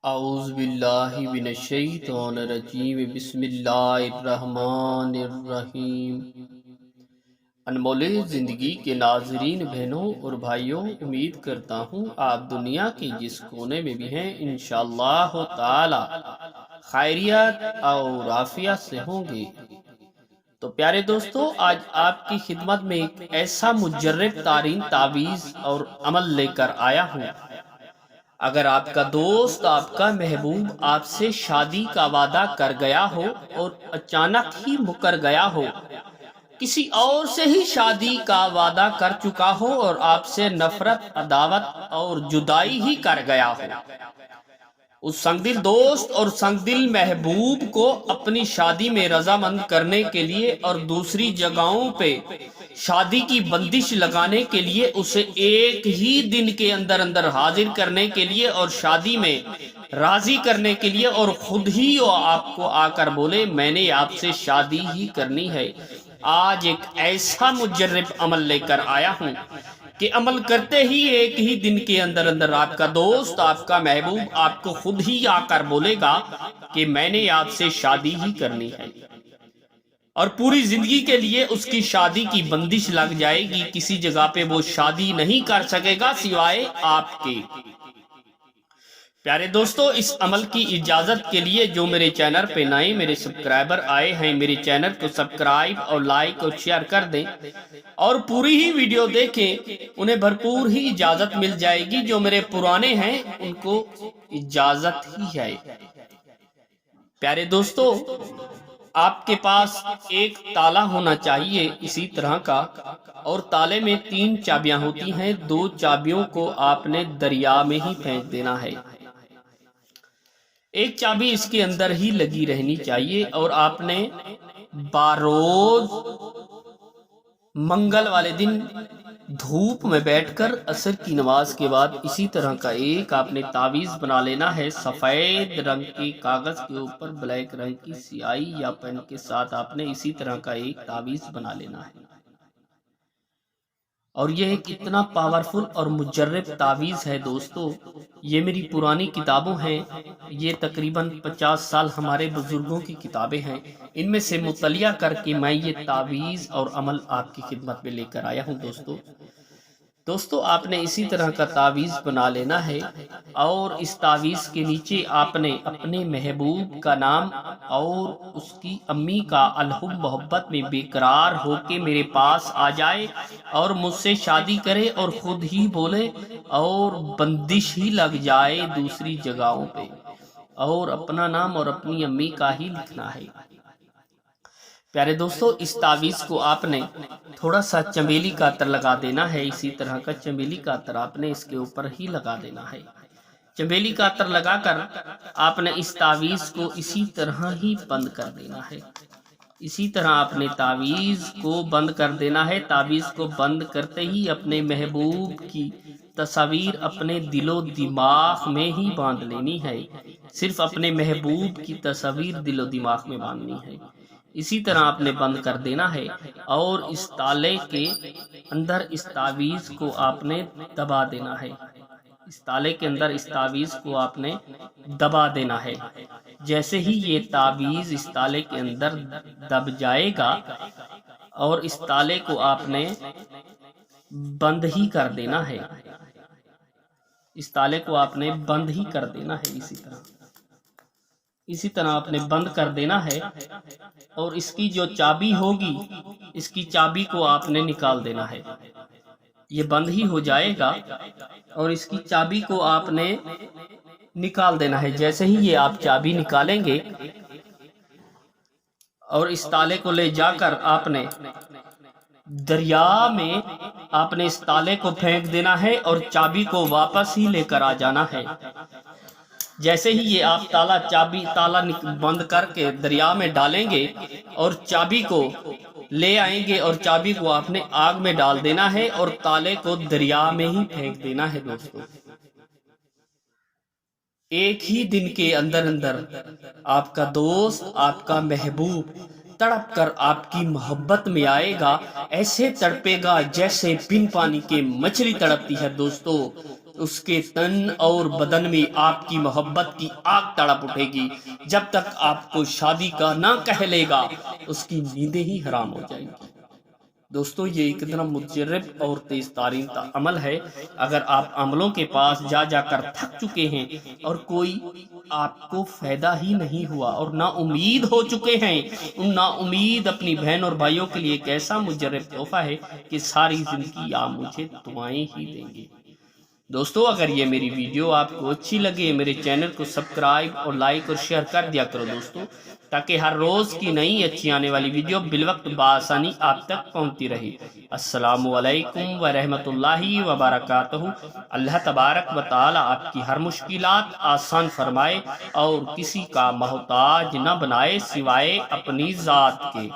اعوذ باللہ من الشیطان الرجیم بسم اللہ الرحمن الرحیم۔ انمول زندگی کے ناظرین بہنوں اور بھائیوں، امید کرتا ہوں آپ دنیا کے جس کونے میں بھی ہیں انشاءاللہ تعالی خیریت اور عافیت سے ہوں گے۔ تو پیارے دوستو، آج آپ کی خدمت میں ایک ایسا مجرب ترین تعویذ اور عمل لے کر آیا ہوں۔ اگر آپ کا دوست، آپ کا محبوب آپ سے شادی کا وعدہ کر گیا ہو اور اچانک ہی مکر گیا ہو، کسی اور سے ہی شادی کا وعدہ کر چکا ہو اور آپ سے نفرت، عداوت اور جدائی ہی کر گیا ہو، اس سنگ دل دوست اور سنگ دل محبوب کو اپنی شادی میں رضامند کرنے کے لیے اور دوسری جگہوں پہ شادی کی بندش لگانے کے لیے اسے ایک ہی دن کے اندر اندر حاضر کرنے کے لیے اور شادی میں راضی کرنے کے لیے، اور خود ہی وہ آپ کو آ کر بولے میں نے آپ سے شادی ہی کرنی ہے، آج ایک ایسا مجرب عمل لے کر آیا ہوں کہ عمل کرتے ہی ایک ہی دن کے اندر اندر آپ کا دوست، آپ کا محبوب آپ کو خود ہی آ کر بولے گا کہ میں نے آپ سے شادی ہی کرنی ہے، اور پوری زندگی کے لیے اس کی شادی کی بندش لگ جائے گی، کسی جگہ پہ وہ شادی نہیں کر سکے گا سوائے آپ کے۔ پیارے دوستو، اس عمل کی اجازت کے لیے جو میرے چینل پہ نئے میرے سبسکرائبر آئے ہیں، میرے چینل کو سبسکرائب اور لائک اور شیئر کر دیں اور پوری ہی ویڈیو دیکھیں، انہیں بھرپور ہی اجازت مل جائے گی۔ جو میرے پرانے ہیں ان کو اجازت ہی ہے۔ پیارے دوستو، آپ کے پاس ایک تالا ہونا چاہیے اسی طرح کا، اور تالے میں 3 چابیاں ہوتی ہیں، 2 چابیوں کو آپ نے دریا میں ہی پھینک دینا ہے، ایک چابی اس کے اندر ہی لگی رہنی چاہیے، اور آپ نے باروز منگل والے دن دھوپ میں بیٹھ کر عصر کی نماز کے بعد اسی طرح کا ایک آپ نے تعویذ بنا لینا ہے۔ سفید رنگ کے کاغذ کے اوپر بلیک رنگ کی سیاہی یا پین کے ساتھ آپ نے اسی طرح کا ایک تعویذ بنا لینا ہے، اور یہ ایک اتنا پاورفل اور مجرب تعویذ ہے دوستو، یہ میری پرانی کتابوں ہیں، یہ تقریباً 50 سال ہمارے بزرگوں کی کتابیں ہیں، ان میں سے مطالعہ کر کے میں یہ تعویذ اور عمل آپ کی خدمت میں لے کر آیا ہوں۔ دوستو آپ نے اسی طرح کا تعویذ بنا لینا ہے، اور اس تعویذ کے نیچے آپ نے اپنے محبوب کا نام اور اس کی امی کا الحب محبت میں بے قرار ہو کے میرے پاس آ جائے اور مجھ سے شادی کرے، اور خود ہی بولے اور بندش ہی لگ جائے دوسری جگہوں پہ، اور اپنا نام اور اپنی امی کا ہی لکھنا ہے۔ پیارے دوستو، اس تعویذ کو آپ نے تھوڑا سا چمیلی کا عطر لگا دینا ہے، اسی طرح کا چمیلی کا عطر آپ نے اس کے اوپر ہی لگا دینا ہے۔ چمیلی کا عطر لگا کر آپ نے اس تعویذ کو اسی طرح ہی بند کر دینا ہے، اسی طرح آپ نے تعویذ کو بند کر دینا ہے۔ تعویذ کو بند کرتے ہی اپنے محبوب کی تصاویر اپنے دل و دماغ میں ہی باندھ لینی ہے، صرف اپنے محبوب کی تصاویر دل و دماغ میں باندھنی ہے، اسی طرح آپ نے بند کر دینا ہے، اور اس تالے کے اندر اس تعویذ کو آپ نے دبا دینا ہے، اس تالے کے اندر اس تعویذ کو آپ نے دبا دینا ہے۔ جیسے ہی یہ تعویذ اس تالے کے اندر دب جائے گا، اور اس تالے کو آپ نے بند ہی کر دینا ہے، اس تالے کو آپ نے بند ہی کر دینا ہے، اسی طرح آپ نے بند کر دینا ہے، اور اس کی جو چابی ہوگی اس کی چابی کو آپ نے نکال دینا ہے، یہ بند ہی ہو جائے گا اور اس کی چابی کو آپ نے نکال دینا ہے۔ جیسے ہی یہ آپ چابی نکالیں گے اور اس تالے کو لے جا کر آپ نے دریا میں آپ نے اس تالے کو پھینک دینا ہے، اور چابی کو واپس ہی لے کر آ جانا ہے۔ جیسے ہی یہ آپ تالا بند کر کے دریا میں ڈالیں گے اور چابی کو لے آئیں گے، اور چابی کو آپ نے آگ میں ڈال دینا ہے اور تالے کو دریا میں ہی پھینک دینا ہے۔ دوستو ایک ہی دن کے اندر اندر آپ کا دوست، آپ کا محبوب تڑپ کر آپ کی محبت میں آئے گا، ایسے تڑپے گا جیسے بن پانی کے مچھلی تڑپتی ہے۔ دوستو اس کے تن اور بدن میں آپ کی محبت کی آگ تڑپ اٹھے گی۔ جب تک آپ کو شادی کا نہ کہہ لے گا اس کی نیندیں ہی حرام ہو جائیں گی۔ دوستو یہ کتنا مجرب اور تیز ترین عمل ہے۔ اگر آپ عملوں کے پاس جا جا کر تھک چکے ہیں اور کوئی آپ کو فائدہ ہی نہیں ہوا اور نا امید ہو چکے ہیں، ان نا امید اپنی بہن اور بھائیوں کے لیے ایک ایسا مجرب تحفہ ہے کہ ساری زندگی آپ مجھے دعائیں ہی دیں گے۔ دوستو اگر یہ میری ویڈیو آپ کو اچھی لگے میرے چینل کو سبسکرائب اور لائک اور شیئر کر دیا کرو دوستو، تاکہ ہر روز کی نئی اچھی آنے والی ویڈیو بالوقت بآسانی آپ تک پہنچتی رہے۔ السلام علیکم ورحمۃ اللہ وبرکاتہ۔ اللہ تبارک و تعالی آپ کی ہر مشکلات آسان فرمائے اور کسی کا محتاج نہ بنائے سوائے اپنی ذات کے۔